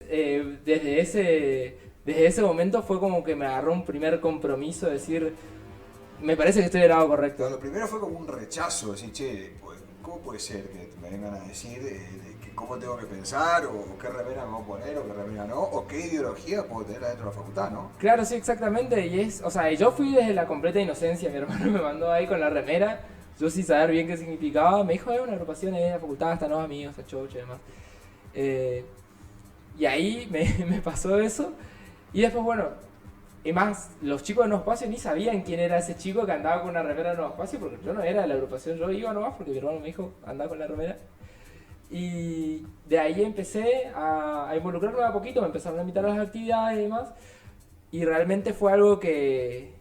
desde ese momento fue como que me agarró un primer compromiso de decir, me parece que estoy del lado correcto. Pero lo primero fue como un rechazo, decir, che, pues, ¿cómo puede ser que me vengan a decir que cómo tengo que pensar, o qué remera me voy a poner, o qué remera no, o qué ideología puedo tener adentro de la facultad, ¿no? Claro, sí, exactamente. O sea, yo fui desde la completa inocencia. Mi hermano me mandó ahí con la remera. Yo sin saber bien qué significaba. Me dijo, una agrupación ahí de la facultad, están los amigos, está chocho y demás. Eh, y ahí me pasó eso. Y después, bueno, y más, los chicos de Nuevo Espacio ni sabían quién era ese chico que andaba con una remera de Nuevo Espacio, porque yo no era de la agrupación, yo iba nomás porque mi hermano me dijo, andaba con la remera. Y de ahí empecé a involucrarme a poquito, me empezaron a invitar a las actividades y demás. Y realmente fue algo que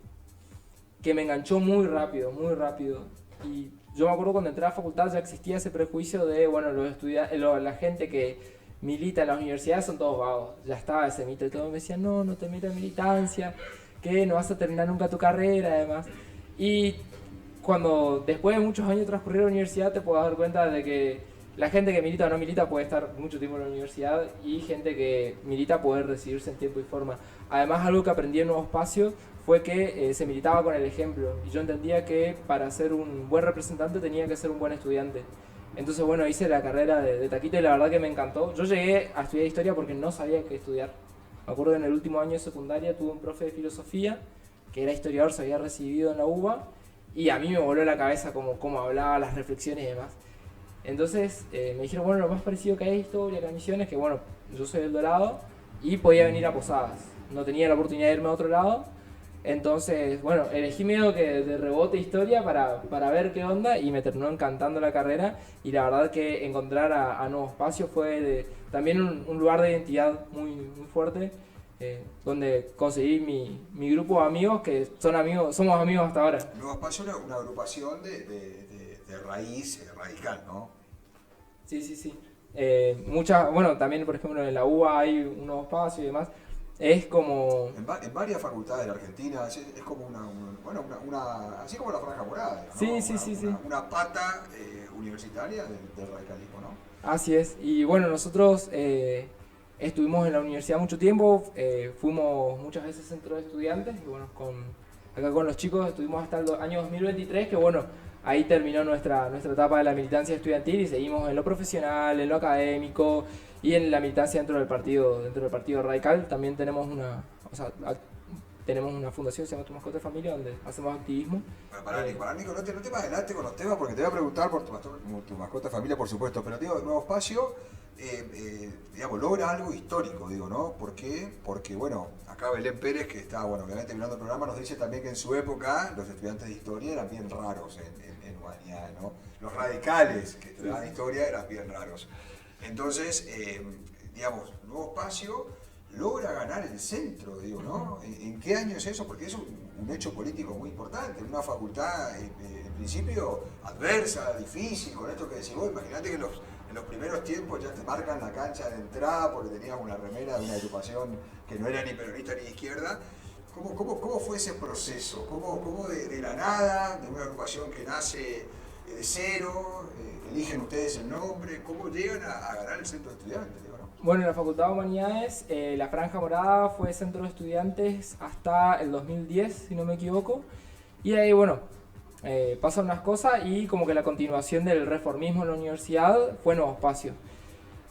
me enganchó muy rápido, muy rápido. Y yo me acuerdo cuando entré a la facultad ya existía ese prejuicio de, bueno, la gente que milita en las universidades son todos vagos. Ya estaba ese mito y todos me decían, no, no te metas en militancia, que no vas a terminar nunca tu carrera, además. Y cuando después de muchos años transcurrir en la universidad te puedes dar cuenta de que la gente que milita o no milita puede estar mucho tiempo en la universidad y gente que milita puede recibirse en tiempo y forma. Además, algo que aprendí en Nuevo Espacio fue que se militaba con el ejemplo y yo entendía que para ser un buen representante tenía que ser un buen estudiante. Entonces, bueno, hice la carrera de taquito y la verdad que me encantó. Yo llegué a estudiar historia porque no sabía qué estudiar. Me acuerdo que en el último año de secundaria tuve un profe de filosofía que era historiador, se había recibido en la UBA y a mí me voló la cabeza cómo hablaba, las reflexiones y demás. Entonces me dijeron, bueno, lo más parecido que hay es historia, que hay misiones, que bueno, yo soy del Dorado y podía venir a Posadas. No tenía la oportunidad de irme a otro lado. Entonces, bueno, elegí medio que de rebote historia para ver qué onda y me terminó encantando la carrera. Y la verdad que encontrar a Nuevo Espacio fue también un lugar de identidad muy, muy fuerte. Donde conseguí mi grupo de amigos que somos amigos hasta ahora. Nuevo Espacio es una agrupación de raíz radical, ¿no? Sí, sí, sí. Bueno, también por ejemplo en la UBA hay un Nuevo Espacio y demás. Es como... En varias facultades de la Argentina es como así como la Franja Morada, ¿no? Sí, sí, sí, sí. Una pata universitaria del radicalismo, ¿no? Así es. Y bueno, nosotros estuvimos en la universidad mucho tiempo, fuimos muchas veces centro de estudiantes y bueno, acá con los chicos estuvimos hasta el año 2023, que bueno, ahí terminó nuestra etapa de la militancia estudiantil y seguimos en lo profesional, en lo académico y en la militancia dentro del partido radical. También tenemos tenemos una fundación que se llama Tu Mascota de Familia donde hacemos activismo. Para Nico, no te me adelante con los temas porque te voy a preguntar por tu mascota de familia, por supuesto, pero digo, Nuevo Espacio, digamos, logra algo histórico, digo, ¿no? ¿Por qué? Porque, bueno, acá Belén Pérez, que está, bueno, obviamente mirando el programa, nos dice también que en su época los estudiantes de historia eran bien raros en humanidades, ¿no? Los radicales que estudiaban historia eran bien raros. Entonces, digamos, Nuevo Espacio logra ganar el centro, digo, ¿no? ¿En qué año es eso? Porque es un hecho político muy importante, una facultad en principio adversa, difícil, con esto que decís vos, imagínate que en los primeros tiempos ya te marcan la cancha de entrada porque tenías una remera de una agrupación que no era ni peronista ni de izquierda. ¿Cómo fue ese proceso? ¿Cómo de la nada, de una agrupación que nace de cero, eligen ustedes el nombre, cómo llegan a ganar el centro de estudiantes? Bueno, en la Facultad de Humanidades, la Franja Morada fue centro de estudiantes hasta el 2010, si no me equivoco. Y ahí, bueno, pasan unas cosas y como que la continuación del reformismo en la universidad fue Nuevo Espacio.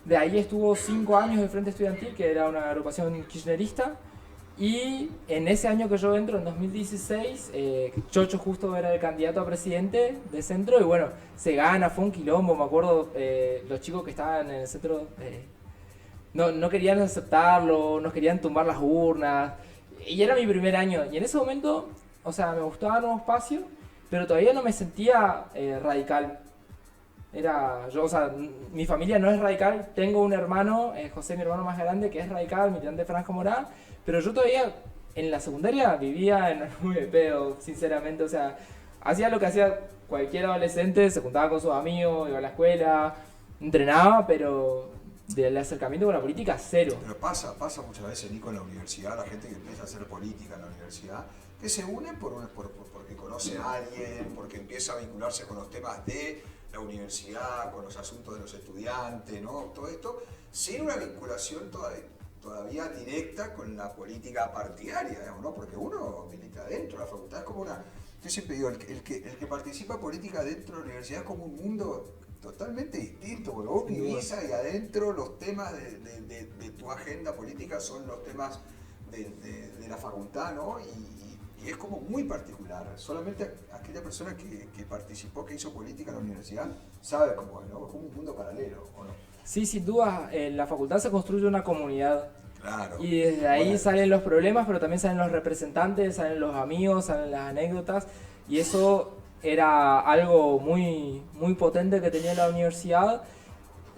De ahí estuvo 5 años de Frente Estudiantil, que era una agrupación kirchnerista. Y en ese año que yo entro, en 2016, Chocho justo era el candidato a presidente de centro y bueno, se gana, fue un quilombo, me acuerdo, los chicos que estaban en el centro... No querían aceptarlo, nos querían tumbar las urnas. Y era mi primer año. Y en ese momento, o sea, me gustaba Nuevo Espacio, pero todavía no me sentía radical. O sea, mi familia no es radical. Tengo un hermano, José, mi hermano más grande, que es radical, militante de Franja Morada. Pero yo todavía en la secundaria vivía en una nube de pedo, sinceramente. O sea, hacía lo que hacía cualquier adolescente, se juntaba con sus amigos, iba a la escuela, entrenaba, pero... del acercamiento con la política, cero. Pero pasa muchas veces, Nico, en la universidad, la gente que empieza a hacer política en la universidad, que se une porque conoce a alguien, porque empieza a vincularse con los temas de la universidad, con los asuntos de los estudiantes, ¿no? Todo esto, sin una vinculación todavía todavía directa con la política partidaria, digamos, ¿no? Porque uno milita dentro, la facultad es como una... Yo siempre digo, el que participa política dentro de la universidad es como un mundo totalmente distinto, porque vos vivís ahí adentro, los temas de tu agenda política son los temas de la facultad, ¿no? Y es como muy particular. Solamente aquella persona que participó, que hizo política en la universidad, sabe cómo es, ¿no? Es como un mundo paralelo, ¿o no? Sí, sin duda, en la facultad se construye una comunidad. Claro. Y desde ahí salen los problemas, pero también salen los representantes, salen los amigos, salen las anécdotas. Y eso era algo muy, muy potente que tenía la universidad,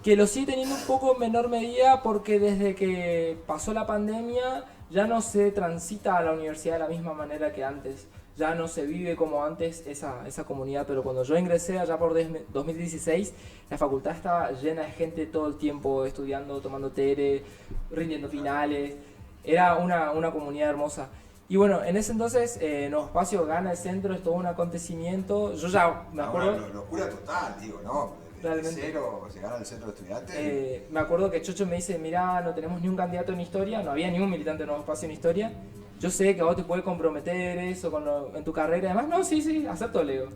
que lo sigue teniendo un poco en menor medida porque desde que pasó la pandemia ya no se transita a la universidad de la misma manera que antes. Ya no se vive como antes esa comunidad, pero cuando yo ingresé allá por 2016, la facultad estaba llena de gente todo el tiempo estudiando, tomando tere, rindiendo finales. Era una comunidad hermosa. Y bueno, en ese entonces Nuevo Espacio gana el centro, es todo un acontecimiento. Yo ya me acuerdo... Una locura total, digo, ¿no? Realmente. Cero, se gana el centro de estudiantes. Me acuerdo que Chocho me dice, mirá, no tenemos ni un candidato en historia, no había ni un militante de Nuevo Espacio en historia. Yo sé que a vos te puede comprometer eso en tu carrera y demás. No, sí, acepto, le digo.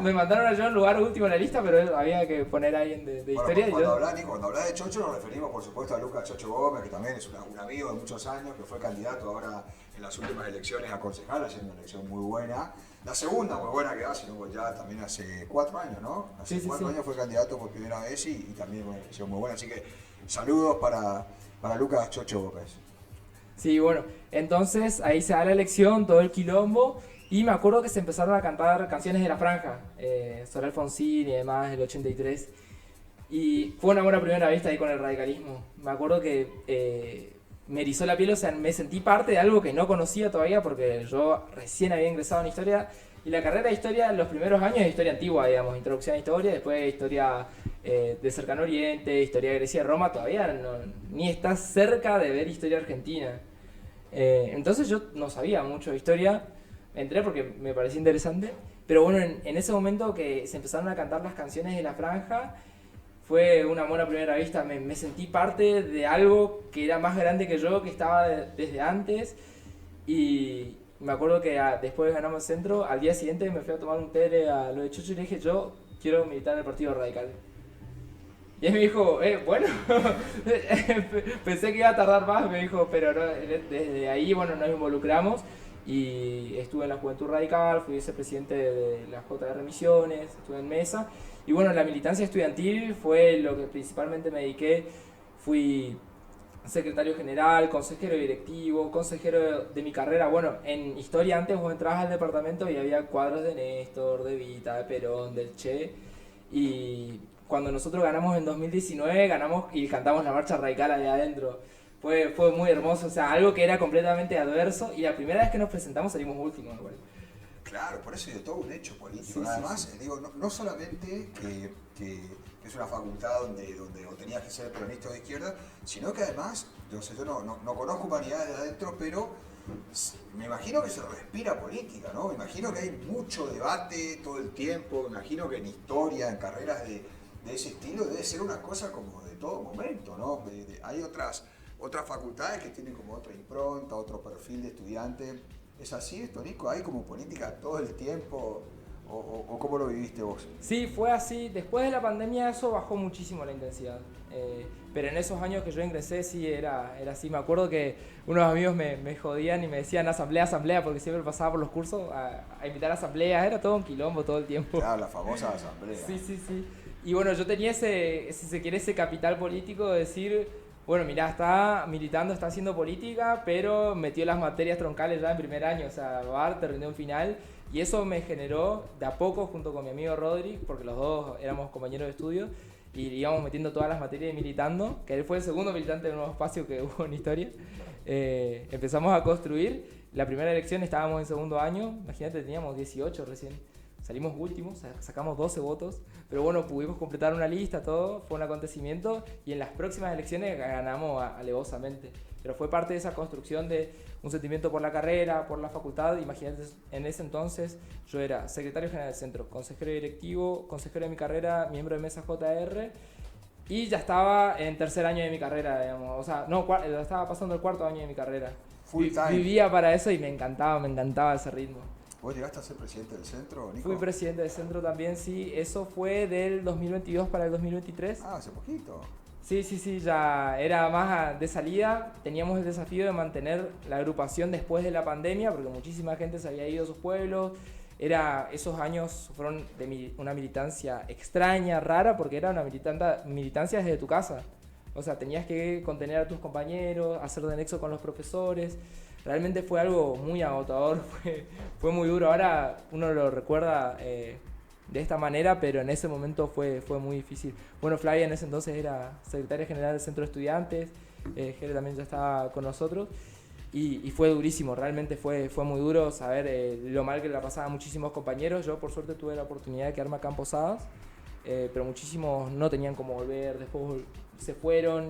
Me mandaron a yo en lugar último en la lista, pero había que poner a alguien de historia. Cuando hablas de Chocho nos referimos por supuesto a Lucas Chocho Gómez, que también es un amigo de muchos años, que fue candidato ahora en las últimas elecciones a concejal, haciendo una elección muy buena. La segunda muy buena que hace, ¿no? Ya también hace 4 años, ¿no? Hace 4 años fue candidato por primera vez y también una elección muy buena. Así que saludos para Lucas Chocho Gómez. Sí, bueno, entonces ahí se da la elección, todo el quilombo, y me acuerdo que se empezaron a cantar canciones de La Franja, Sor Alfonsín y demás, el 83, y fue una buena primera vista ahí con el radicalismo. Me acuerdo que me erizó la piel, o sea, me sentí parte de algo que no conocía todavía, porque yo recién había ingresado en historia, y la carrera de historia, los primeros años es historia antigua, digamos, introducción a historia, después historia de Cercano Oriente, historia de Grecia y Roma, todavía ni estás cerca de ver historia argentina. Entonces yo no sabía mucho de historia, entré porque me parecía interesante, pero bueno, en ese momento que se empezaron a cantar las canciones de La Franja, fue una buena primera vista, me sentí parte de algo que era más grande que yo, que estaba desde antes, y me acuerdo que después de ganamos el centro, al día siguiente me fui a tomar un té a lo de Chucho y le dije, yo quiero militar en el Partido Radical. Y él me dijo, bueno, pensé que iba a tardar más, me dijo, pero no, desde ahí, bueno, nos involucramos y estuve en la Juventud Radical, fui vicepresidente de la JR Misiones, estuve en mesa, y bueno, la militancia estudiantil fue lo que principalmente me dediqué. Fui secretario general, consejero directivo, consejero de mi carrera. Bueno, en historia antes vos entrabas al departamento y había cuadros de Néstor, de Vita, de Perón, del Che, y cuando nosotros ganamos en 2019, ganamos y cantamos la marcha radical allá adentro. Fue muy hermoso, o sea, algo que era completamente adverso, y la primera vez que nos presentamos salimos últimos. Igual. Claro, por eso es todo un hecho político. Además, digo, no solamente que es una facultad donde tenías que ser peronista o de izquierda, sino que además, yo no conozco humanidades de adentro, pero me imagino que se respira política, ¿no? Me imagino que hay mucho debate todo el tiempo, me imagino que en historia, en carreras de ese estilo, debe ser una cosa como de todo momento, ¿no? Hay otras facultades que tienen como otra impronta, otro perfil de estudiante. ¿Es así esto, Nico? ¿Hay como política todo el tiempo? ¿O cómo lo viviste vos? Sí, fue así. Después de la pandemia eso bajó muchísimo la intensidad. Pero en esos años que yo ingresé sí era así. Me acuerdo que unos amigos me jodían y me decían asamblea, porque siempre pasaba por los cursos a invitar a asambleas. Era todo un quilombo todo el tiempo. Claro, la famosa asamblea. Sí. Y bueno, yo tenía si se quiere, ese capital político de decir, bueno, mirá, está militando, está haciendo política, pero metió las materias troncales ya en primer año. O sea, Bart rindió un final. Y eso me generó de a poco, junto con mi amigo Rodri, porque los dos éramos compañeros de estudio, y íbamos metiendo todas las materias y militando, que él fue el segundo militante del Nuevo Espacio que hubo en historia. Empezamos a construir. La primera elección estábamos en segundo año, imagínate, teníamos 18 recién. Salimos últimos, sacamos 12 votos, pero bueno, pudimos completar una lista, todo, fue un acontecimiento, y en las próximas elecciones ganamos alevosamente. Pero fue parte de esa construcción de un sentimiento por la carrera, por la facultad. Imagínate, en ese entonces yo era secretario general del centro, consejero directivo, consejero de mi carrera, miembro de mesa JR, Y ya estaba en tercer año de mi carrera, digamos. O sea, no, ya estaba pasando el cuarto año de mi carrera. Full time. Vivía para eso y me encantaba ese ritmo. ¿Vos llegaste a ser presidente del centro, Nico? Fui presidente del centro también, sí. Eso fue del 2022 para el 2023. Ah, hace poquito. Sí, ya era más de salida. Teníamos el desafío de mantener la agrupación después de la pandemia, porque muchísima gente se había ido a sus pueblos. Esos años fueron de una militancia extraña, rara, porque era una militancia desde tu casa. O sea, tenías que contener a tus compañeros, hacer de nexo con los profesores. Realmente fue algo muy agotador, fue muy duro. Ahora uno lo recuerda de esta manera, pero en ese momento fue muy difícil. Bueno, Flavia en ese entonces era secretaria general del Centro de Estudiantes, Jere también ya estaba con nosotros, y fue durísimo, realmente fue muy duro saber lo mal que la pasaban muchísimos compañeros. Yo por suerte tuve la oportunidad de quedarme acá en Posadas, pero muchísimos no tenían cómo volver, después se fueron,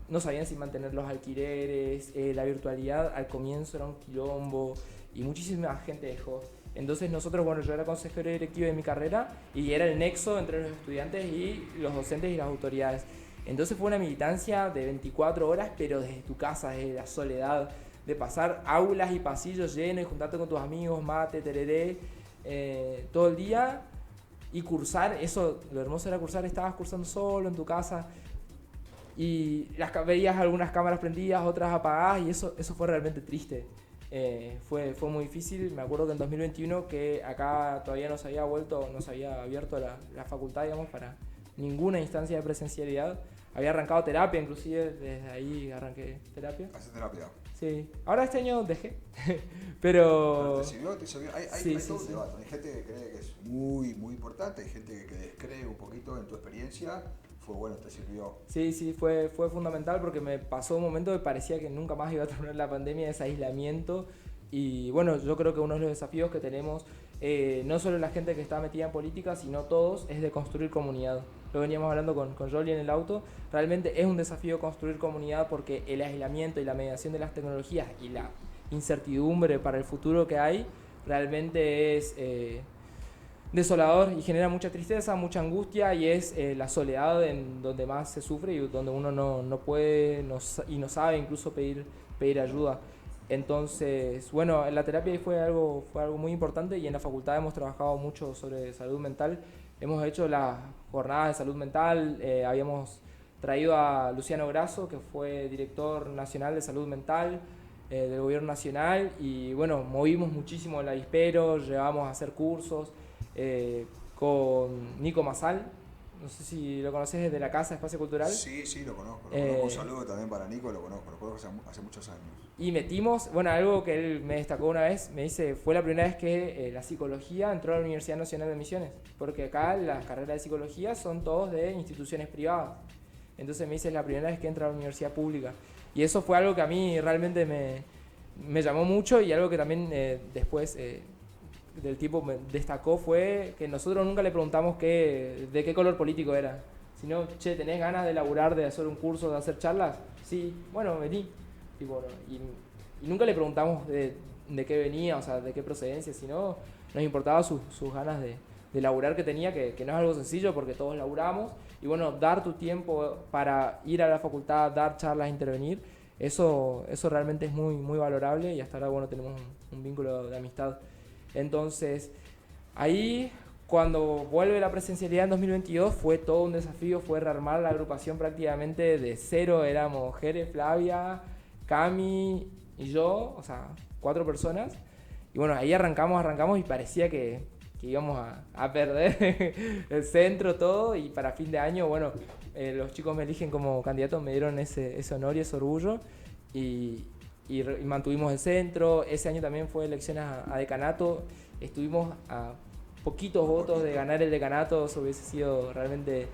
no sabían si mantener los alquileres, la virtualidad al comienzo era un quilombo y muchísima gente dejó. Entonces nosotros, bueno, yo era consejero directivo de mi carrera y era el nexo entre los estudiantes y los docentes y las autoridades. Entonces fue una militancia de 24 horas, pero desde tu casa, desde la soledad, de pasar aulas y pasillos llenos y juntarte con tus amigos, mate, tereré, todo el día y cursar. Eso, lo hermoso era cursar, estabas cursando solo en tu casa y veías algunas cámaras prendidas, otras apagadas, y eso fue realmente triste. Fue muy difícil. Me acuerdo que en 2021, que acá todavía no se había abierto la facultad, digamos, para ninguna instancia de presencialidad. Había arrancado terapia, inclusive desde ahí arranqué terapia. ¿Haces terapia? Sí. Ahora este año dejé. Pero ¿Te sirvió? Hay todo un debate. Hay gente que cree que es muy, muy importante, hay gente que descree un poquito en tu experiencia. Fue bueno, te sirvió. Sí, fue fundamental porque me pasó un momento que parecía que nunca más iba a terminar la pandemia, ese aislamiento. Y bueno, yo creo que uno de los desafíos que tenemos, no solo la gente que está metida en política, sino todos, es de construir comunidad. Lo veníamos hablando con Jolly en el auto. Realmente es un desafío construir comunidad porque el aislamiento y la mediación de las tecnologías y la incertidumbre para el futuro que hay, realmente es desolador y genera mucha tristeza, mucha angustia, y es la soledad en donde más se sufre y donde uno no puede y no sabe incluso pedir ayuda. Entonces, bueno, en la terapia fue algo muy importante, y en la facultad hemos trabajado mucho sobre salud mental. Hemos hecho las jornadas de salud mental, habíamos traído a Luciano Grasso, que fue director nacional de salud mental del gobierno nacional, y bueno, movimos muchísimo el avispero, llevamos a hacer cursos con Nico Masal. No sé si lo conoces, desde la Casa Espacio Cultural. Sí, lo conozco. Un saludo también para Nico, lo conozco hace muchos años. Y metimos, bueno, algo que él me destacó una vez, me dice, fue la primera vez que la psicología entró a la Universidad Nacional de Misiones, porque acá las carreras de psicología son todos de instituciones privadas. Entonces me dice, es la primera vez que entra a la universidad pública. Y eso fue algo que a mí realmente me llamó mucho, y algo que también después del tipo me destacó fue que nosotros nunca le preguntamos de qué color político era, sino, che, ¿tenés ganas de laburar, de hacer un curso, de hacer charlas? Sí, bueno, vení. Tipo, y nunca le preguntamos de qué venía, o sea, de qué procedencia, sino nos importaba sus ganas de laburar que tenía, que no es algo sencillo porque todos laburamos, y bueno, dar tu tiempo para ir a la facultad, dar charlas, intervenir, eso realmente es muy, muy valorable, y hasta ahora, bueno, tenemos un vínculo de amistad. Entonces, ahí, cuando vuelve la presencialidad en 2022, fue todo un desafío, fue rearmar la agrupación prácticamente de cero. Éramos Jere, Flavia, Cami y yo, o sea, 4 personas. Y bueno, ahí arrancamos y parecía que íbamos a perder el centro, todo. Y para fin de año, bueno, los chicos me eligen como candidato, me dieron ese honor y ese orgullo. Y mantuvimos el centro. Ese año también fue elecciones a decanato. Estuvimos a poquitos votos de ganar el decanato. Eso hubiese sido realmente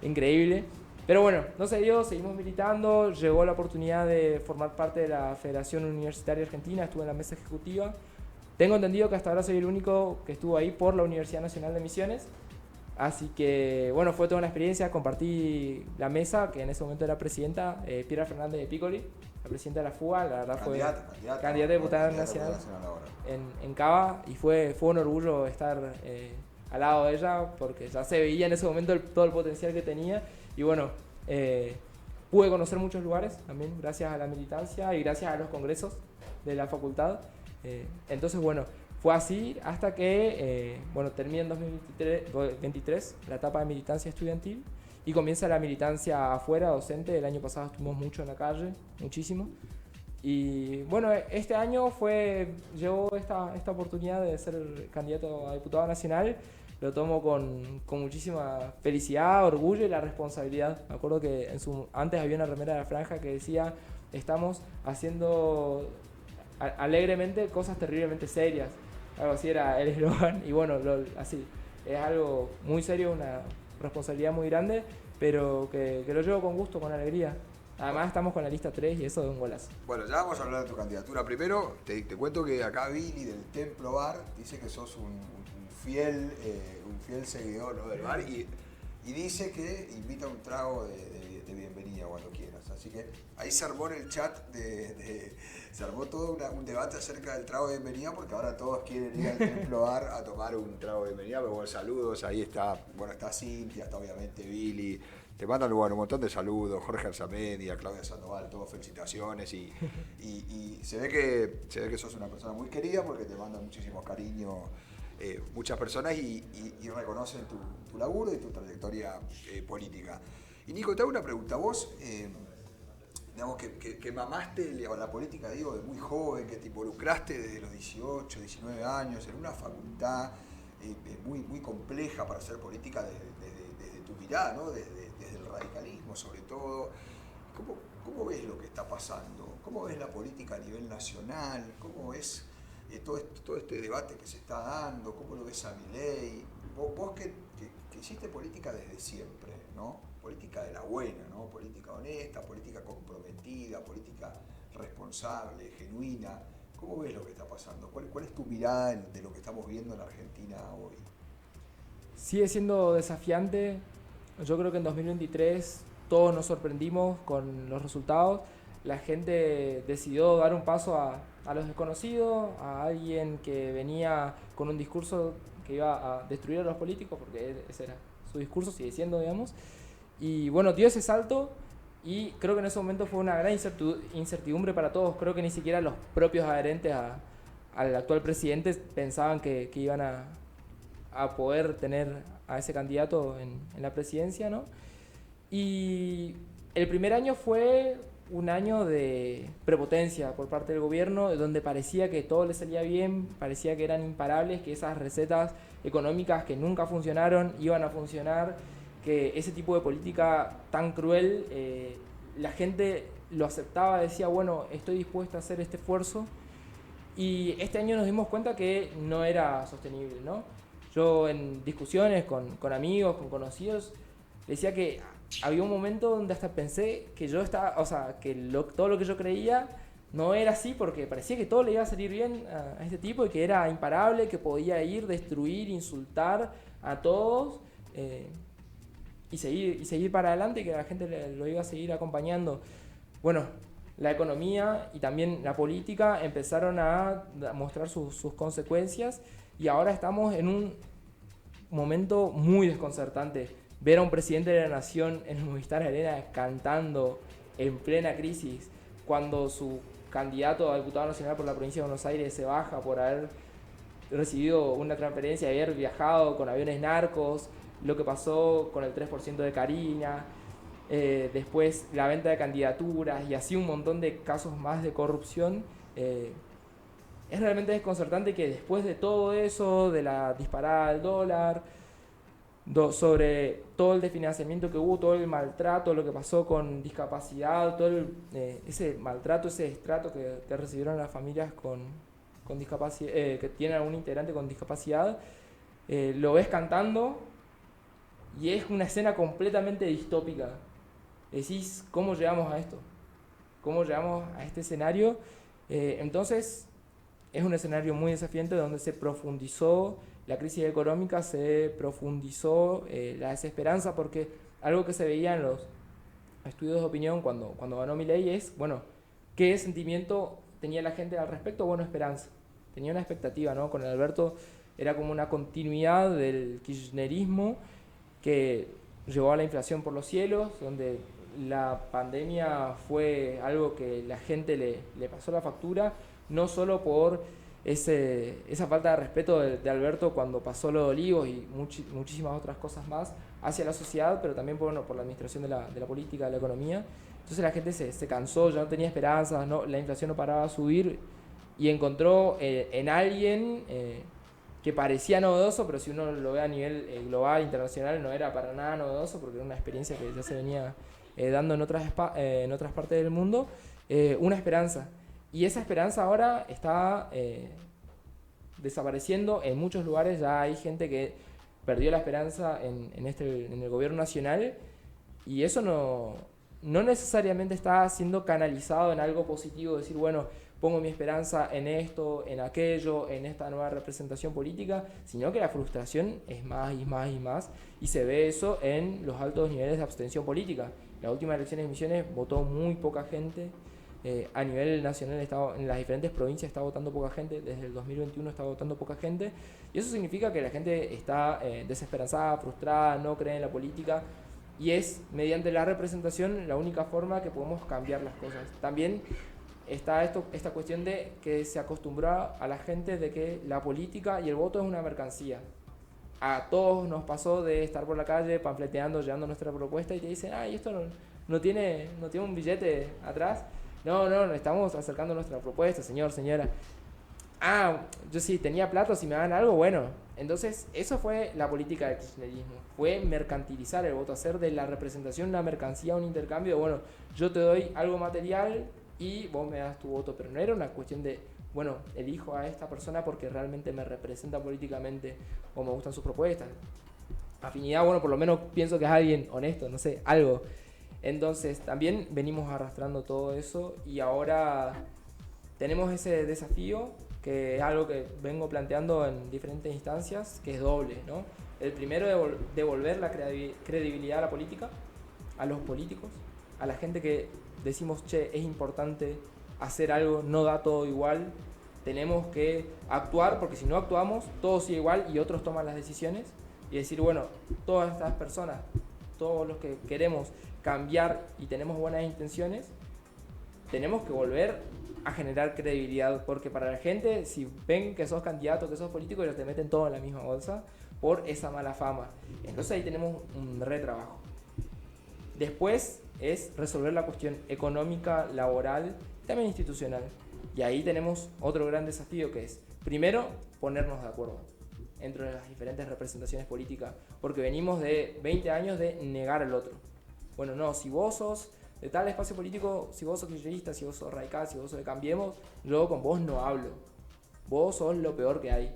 increíble. Pero bueno, no se dio, seguimos militando. Llegó la oportunidad de formar parte de la Federación Universitaria Argentina. Estuve en la mesa ejecutiva. Tengo entendido que hasta ahora soy el único que estuvo ahí por la Universidad Nacional de Misiones. Así que bueno, fue toda una experiencia. Compartí la mesa, que en ese momento era presidenta, Piera Fernández de Piccoli, la presidenta de la FUA. La verdad fue candidata a diputada nacional en Cava, y fue un orgullo estar al lado de ella, porque ya se veía en ese momento todo el potencial que tenía. Y bueno, Pude conocer muchos lugares también gracias a la militancia y gracias a los congresos de la facultad. Entonces, bueno, fue así hasta que, bueno, termina en 2023 la etapa de militancia estudiantil y comienza la militancia afuera, docente. El año pasado estuvimos mucho en la calle, muchísimo. Y bueno, este año llegó esta oportunidad de ser candidato a diputado nacional. Lo tomo con muchísima felicidad, orgullo y la responsabilidad. Me acuerdo que antes había una remera de la franja que decía: estamos haciendo alegremente cosas terriblemente serias. Algo así era el eslogan. Y bueno, así, es algo muy serio, una responsabilidad muy grande, pero que lo llevo con gusto, con alegría. Además estamos con la lista 3 y eso de un golazo. Bueno, ya vamos a hablar de tu candidatura. Primero, te cuento que acá Billy del Templo Bar dice que sos un fiel seguidor, ¿no?, del bar y dice que invita un trago de bienvenida cuando quieras. Así que ahí se armó en el chat, se armó todo un debate acerca del trago de bienvenida, porque ahora todos quieren ir al Templo Bar a tomar un trago de bienvenida. Pero bueno, saludos, ahí está, bueno, está Cintia, está obviamente Billy. Te mandan, bueno, un montón de saludos, Jorge Arzamendia, Claudia Sandoval, todos felicitaciones y se ve que sos una persona muy querida porque te mandan muchísimo cariño muchas personas y reconocen tu laburo y tu trayectoria política. Y Nico, te hago una pregunta. Vos, digamos que mamaste la política, digo, de muy joven, que te involucraste desde los 18, 19 años en una facultad muy compleja para hacer política desde tu mirada, ¿no? Desde el radicalismo sobre todo. ¿Cómo ves lo que está pasando? ¿Cómo ves la política a nivel nacional? ¿Cómo ves todo este debate que se está dando? ¿Cómo lo ves a Milei? Vos que hiciste política desde siempre, ¿no? Política de la buena, ¿no? Política honesta, política comprometida, política responsable, genuina. ¿Cómo ves lo que está pasando? ¿Cuál es tu mirada de lo que estamos viendo en Argentina hoy? Sigue siendo desafiante. Yo creo que en 2023 todos nos sorprendimos con los resultados. La gente decidió dar un paso a los desconocidos, a alguien que venía con un discurso que iba a destruir a los políticos, porque ese era su discurso, sigue siendo, digamos. Y bueno, dio ese salto y creo que en ese momento fue una gran incertidumbre para todos. Creo que ni siquiera los propios adherentes al actual presidente pensaban que iban a poder tener a ese candidato en la presidencia, ¿no? Y el primer año fue un año de prepotencia por parte del gobierno, donde parecía que todo le salía bien, parecía que eran imparables, que esas recetas económicas que nunca funcionaron iban a funcionar, que ese tipo de política tan cruel, la gente lo aceptaba, decía, bueno, estoy dispuesta a hacer este esfuerzo. Y este año nos dimos cuenta que no era sostenible, ¿no? Yo en discusiones con amigos, con conocidos, decía que había un momento donde hasta pensé que yo estaba, o sea, que todo lo que yo creía no era así, porque parecía que todo le iba a salir bien a este tipo y que era imparable, que podía ir, destruir, insultar a todos y seguir para adelante y que la gente lo iba a seguir acompañando. Bueno, la economía y también la política empezaron a mostrar sus consecuencias y ahora estamos en un momento muy desconcertante. Ver a un presidente de la nación en el Movistar Arena cantando en plena crisis, cuando su candidato a diputado nacional por la provincia de Buenos Aires se baja por haber recibido una transferencia, haber viajado con aviones narcos, lo que pasó con el 3% de Karina, después la venta de candidaturas y así un montón de casos más de corrupción. Es realmente desconcertante que después de todo eso, de la disparada del dólar, sobre todo el desfinanciamiento que hubo, todo el maltrato, lo que pasó con discapacidad, todo ese maltrato, ese destrato que recibieron las familias con discapacidad, que tienen algún integrante con discapacidad, lo ves cantando y es una escena completamente distópica. Decís, ¿cómo llegamos a esto? ¿Cómo llegamos a este escenario? Entonces, es un escenario muy desafiante donde se profundizó la crisis económica, se profundizó la desesperanza, porque algo que se veía en los estudios de opinión cuando ganó Milei es, bueno, ¿qué sentimiento tenía la gente al respecto? Bueno, esperanza. Tenía una expectativa, ¿no? Con Alberto era como una continuidad del kirchnerismo que llevó a la inflación por los cielos, donde la pandemia fue algo que la gente le pasó la factura, no solo por esa falta de respeto de Alberto cuando pasó lo de Olivos y muchísimas otras cosas más hacia la sociedad, pero también por la administración de la política, de la economía. Entonces la gente se cansó, ya no tenía esperanzas, ¿no? La inflación no paraba de subir y encontró en alguien que parecía novedoso, pero si uno lo ve a nivel global, internacional, no era para nada novedoso porque era una experiencia que ya se venía dando en otras partes del mundo, una esperanza. Y esa esperanza ahora está desapareciendo en muchos lugares. Ya hay gente que perdió la esperanza en el gobierno nacional y eso no necesariamente está siendo canalizado en algo positivo, decir, bueno, pongo mi esperanza en esto, en aquello, en esta nueva representación política, sino que la frustración es más y más y más, y se ve eso en los altos niveles de abstención política. La última elección de Misiones votó muy poca gente, a nivel nacional en las diferentes provincias está votando poca gente, desde el 2021 está votando poca gente, y eso significa que la gente está desesperanzada, frustrada, no cree en la política, y es mediante la representación la única forma que podemos cambiar las cosas. También está esta cuestión de que se acostumbró a la gente de que la política y el voto es una mercancía. A todos nos pasó de estar por la calle panfleteando, llevando nuestra propuesta y te dicen, ay, esto no tiene un billete atrás. No, estamos acercando nuestra propuesta, señor, señora. Ah, yo sí, tenía plata, si me dan algo, bueno. Entonces, eso fue la política del kirchnerismo. Fue mercantilizar el voto, hacer de la representación una mercancía, un intercambio. Bueno, yo te doy algo material y vos me das tu voto. Pero no era una cuestión de, bueno, elijo a esta persona porque realmente me representa políticamente o me gustan sus propuestas. Afinidad, bueno, por lo menos pienso que es alguien honesto, no sé, algo. Entonces, también venimos arrastrando todo eso y ahora tenemos ese desafío, que es algo que vengo planteando en diferentes instancias, que es doble, ¿no? El primero, devolver la credibilidad a la política, a los políticos, a la gente que decimos, che, es importante hacer algo, no da todo igual, tenemos que actuar, porque si no actuamos, todo sigue igual y otros toman las decisiones, y decir, bueno, todas estas personas, todos los que queremos cambiar y tenemos buenas intenciones, tenemos que volver a generar credibilidad, porque para la gente, si ven que sos candidato, que sos político, ya te meten todo en la misma bolsa por esa mala fama. Entonces ahí tenemos un retrabajo. Después es resolver la cuestión económica, laboral y también institucional. Y ahí tenemos otro gran desafío, que es, primero, ponernos de acuerdo entre las diferentes representaciones políticas, porque venimos de 20 años de negar al otro. Bueno, no, si vos sos de tal espacio político, si vos sos kirchnerista, si vos sos radical, si vos sos de Cambiemos, yo con vos no hablo. Vos sos lo peor que hay.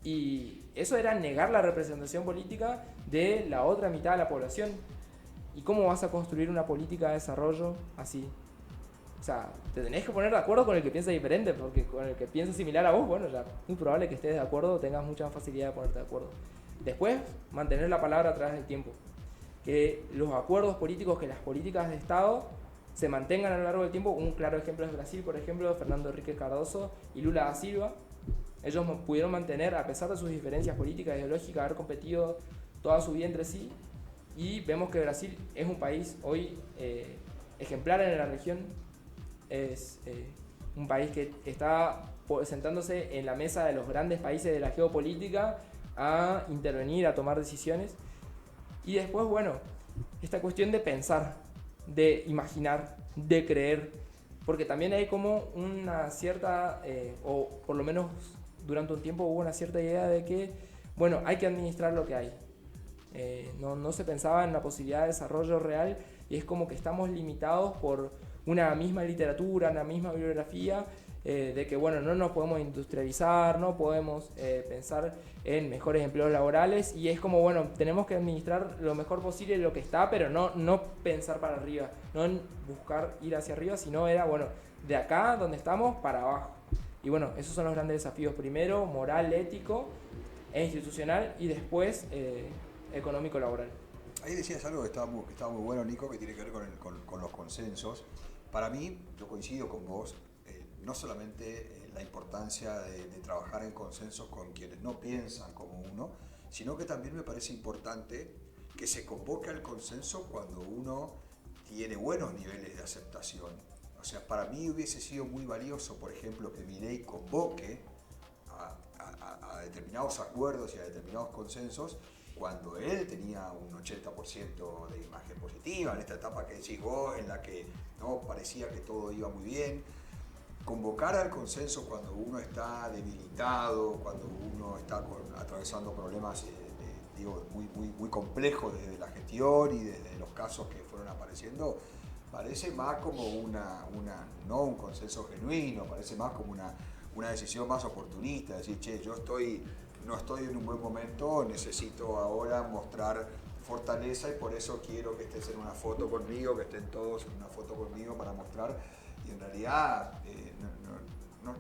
Y eso era negar la representación política de la otra mitad de la población. ¿Y cómo vas a construir una política de desarrollo así? O sea, te tenés que poner de acuerdo con el que piensa diferente, porque con el que piensa similar a vos, bueno, ya es muy probable que estés de acuerdo, tengas mucha facilidad de ponerte de acuerdo. Después, mantener la palabra a través del tiempo. Que los acuerdos políticos, que las políticas de Estado se mantengan a lo largo del tiempo. Un claro ejemplo es Brasil, por ejemplo, Fernando Henrique Cardoso y Lula da Silva. Ellos pudieron mantener, a pesar de sus diferencias políticas e ideológicas, haber competido toda su vida entre sí. Y vemos que Brasil es un país hoy ejemplar en la región. Es un país que está sentándose en la mesa de los grandes países de la geopolítica a intervenir, a tomar decisiones. Y después, bueno, esta cuestión de pensar, de imaginar, de creer, porque también hay como una cierta, o por lo menos durante un tiempo hubo una cierta idea de que, bueno, hay que administrar lo que hay. No se pensaba en la posibilidad de desarrollo real y es como que estamos limitados por una misma literatura, una misma bibliografía, de que bueno, no nos podemos industrializar, no podemos pensar en mejores empleos laborales y es como bueno, tenemos que administrar lo mejor posible lo que está, pero no pensar para arriba, no buscar ir hacia arriba, sino era bueno, de acá donde estamos para abajo. Y bueno, esos son los grandes desafíos, primero moral, ético e institucional y después económico-laboral. Ahí decías algo que estaba muy bueno, Nico, que tiene que ver con los consensos. Para mí, yo coincido con vos, no solamente la importancia de trabajar en consensos con quienes no piensan como uno, sino que también me parece importante que se convoque al consenso cuando uno tiene buenos niveles de aceptación. O sea, para mí hubiese sido muy valioso, por ejemplo, que Milei convoque a determinados acuerdos y a determinados consensos cuando él tenía un 80% de imagen positiva, en esta etapa que decís vos, en la que no parecía que todo iba muy bien. Convocar al consenso cuando uno está debilitado, cuando uno está atravesando problemas muy complejos desde la gestión y desde los casos que fueron apareciendo, parece más como no un consenso genuino, parece más como una decisión más oportunista, decir, che, no estoy en un buen momento, necesito ahora mostrar fortaleza y por eso quiero que estés en una foto conmigo, que estén todos en una foto conmigo para mostrar. Y en realidad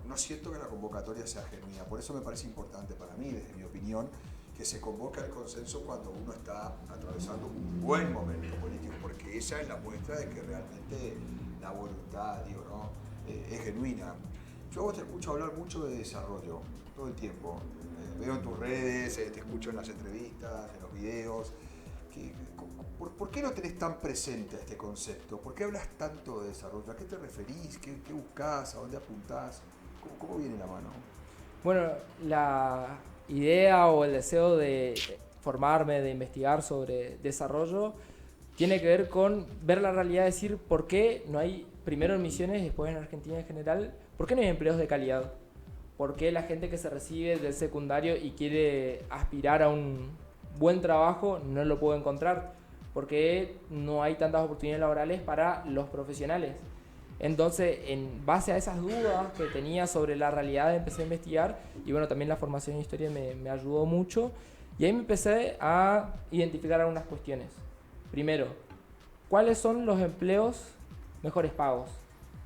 no siento que la convocatoria sea genuina, por eso me parece importante para mí, desde mi opinión, que se convoque al consenso cuando uno está atravesando un buen momento político, porque esa es la muestra de que realmente la voluntad, es genuina. Yo a vos te escucho hablar mucho de desarrollo, todo el tiempo. Veo en tus redes, te escucho en las entrevistas, en los videos. ¿Por qué no tenés tan presente este concepto? ¿Por qué hablas tanto de desarrollo? ¿A qué te referís? ¿Qué buscás? ¿A dónde apuntás? ¿Cómo viene la mano? Bueno, la idea o el deseo de formarme, de investigar sobre desarrollo, tiene que ver con ver la realidad, decir por qué no hay, primero en Misiones, después en Argentina en general, por qué no hay empleos de calidad. ¿Por qué la gente que se recibe del secundario y quiere aspirar a un buen trabajo no lo puede encontrar? ¿Por qué no hay tantas oportunidades laborales para los profesionales? Entonces, en base a esas dudas que tenía sobre la realidad, empecé a investigar y bueno, también la formación en historia me ayudó mucho y ahí me empecé a identificar algunas cuestiones. Primero, ¿cuáles son los empleos mejores pagos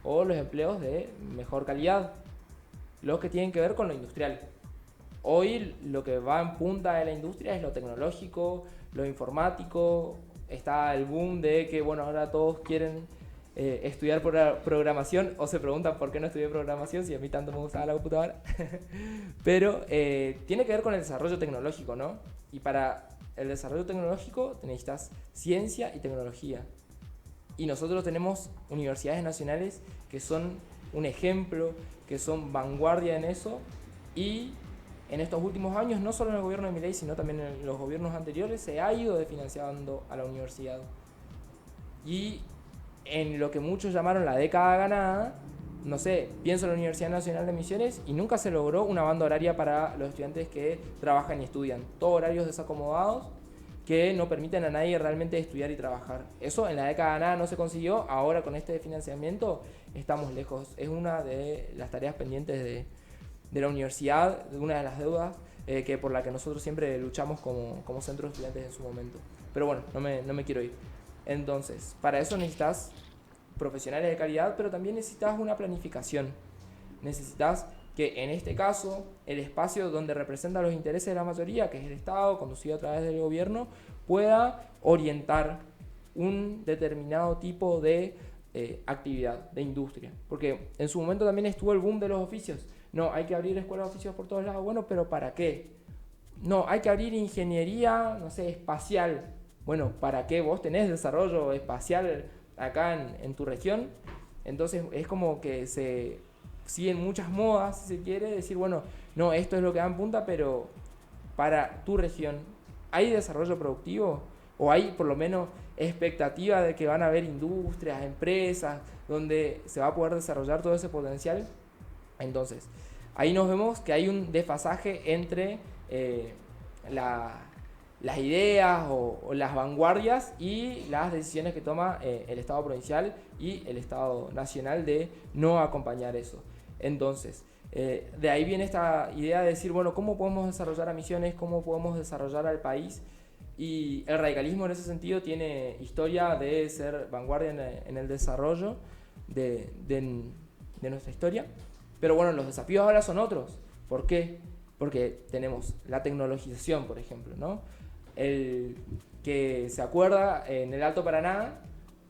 o los empleos de mejor calidad? Los que tienen que ver con lo industrial. Hoy lo que va en punta de la industria es lo tecnológico, lo informático. Está el boom de que bueno, ahora todos quieren estudiar programación o se preguntan por qué no estudié programación si a mí tanto me gustaba la computadora. Pero tiene que ver con el desarrollo tecnológico, ¿no? Y para el desarrollo tecnológico necesitas ciencia y tecnología. Y nosotros tenemos universidades nacionales que son un ejemplo, que son vanguardia en eso. Y en estos últimos años, no solo en el gobierno de Milei, sino también en los gobiernos anteriores, se ha ido desfinanciando a la universidad. Y en lo que muchos llamaron la década ganada, no sé, pienso en la Universidad Nacional de Misiones y nunca se logró una banda horaria para los estudiantes que trabajan y estudian. Todos horarios desacomodados que no permiten a nadie realmente estudiar y trabajar. Eso en la década ganada no se consiguió, ahora con este financiamiento estamos lejos. Es una de las tareas pendientes de la universidad, una de las deudas que por la que nosotros siempre luchamos como centro de estudiantes en su momento. Pero bueno, no me quiero ir. Entonces, para eso necesitas profesionales de calidad, pero también necesitas una planificación. Necesitas que en este caso el espacio donde representa los intereses de la mayoría, que es el Estado, conducido a través del gobierno, pueda orientar un determinado tipo de actividad, de industria. Porque en su momento también estuvo el boom de los oficios. No, hay que abrir escuelas de oficios por todos lados. Bueno, pero ¿para qué? No, hay que abrir ingeniería, no sé, espacial. Bueno, ¿para qué? Vos tenés desarrollo espacial acá en tu región. Entonces es como que se siguen muchas modas, si se quiere, decir, bueno, no, esto es lo que da en punta, pero para tu región, ¿hay desarrollo productivo? ¿O hay por lo menos expectativa de que van a haber industrias, empresas, donde se va a poder desarrollar todo ese potencial? Entonces, ahí nos vemos que hay un desfasaje entre las ideas o las vanguardias y las decisiones que toma el Estado provincial y el Estado nacional de no acompañar eso. Entonces, de ahí viene esta idea de decir, bueno, ¿cómo podemos desarrollar a Misiones? ¿Cómo podemos desarrollar al país? Y el radicalismo en ese sentido tiene historia de ser vanguardia en el desarrollo de nuestra historia. Pero bueno, los desafíos ahora son otros. ¿Por qué? Porque tenemos la tecnologización, por ejemplo, ¿no? El que se acuerda en el Alto Paraná,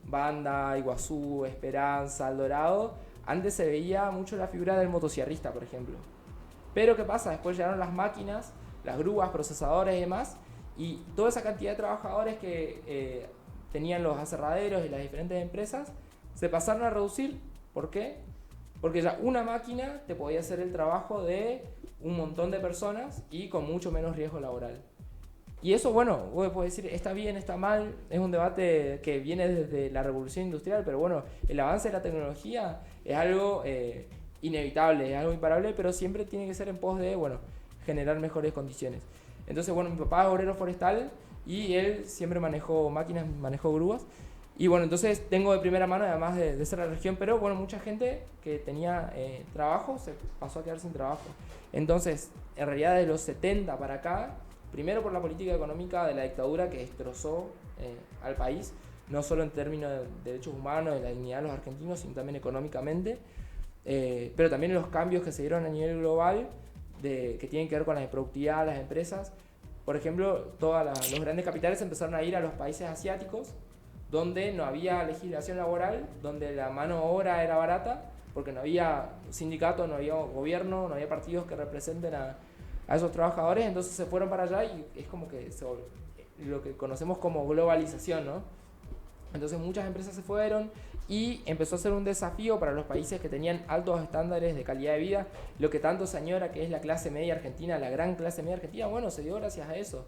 Banda, Iguazú, Esperanza, El Dorado, antes se veía mucho la figura del motosierrista, por ejemplo. Pero ¿qué pasa? Después llegaron las máquinas, las grúas, procesadores y demás, y toda esa cantidad de trabajadores que tenían los aserraderos y las diferentes empresas se pasaron a reducir. ¿Por qué? Porque ya una máquina te podía hacer el trabajo de un montón de personas y con mucho menos riesgo laboral. Y eso, bueno, vos podés decir, está bien, está mal, es un debate que viene desde la revolución industrial, pero bueno, el avance de la tecnología es algo inevitable, es algo imparable, pero siempre tiene que ser en pos de, bueno, generar mejores condiciones. Entonces, bueno, mi papá es obrero forestal y él siempre manejó máquinas, manejó grúas. Y bueno, entonces tengo de primera mano, además de ser la región, pero bueno, mucha gente que tenía trabajo se pasó a quedar sin trabajo. Entonces, en realidad de los 70 para acá, primero por la política económica de la dictadura que destrozó al país, no solo en términos de derechos humanos, de la dignidad de los argentinos, sino también económicamente, pero también los cambios que se dieron a nivel global, que tienen que ver con la productividad de las empresas. Por ejemplo, los grandes capitales empezaron a ir a los países asiáticos, donde no había legislación laboral, donde la mano de obra era barata, porque no había sindicatos, no había gobierno, no había partidos que representen a esos trabajadores, entonces se fueron para allá y es como que lo que conocemos como globalización, ¿no? Entonces muchas empresas se fueron y empezó a ser un desafío para los países que tenían altos estándares de calidad de vida, lo que tanto se añora que es la clase media argentina, la gran clase media argentina, bueno, se dio gracias a eso.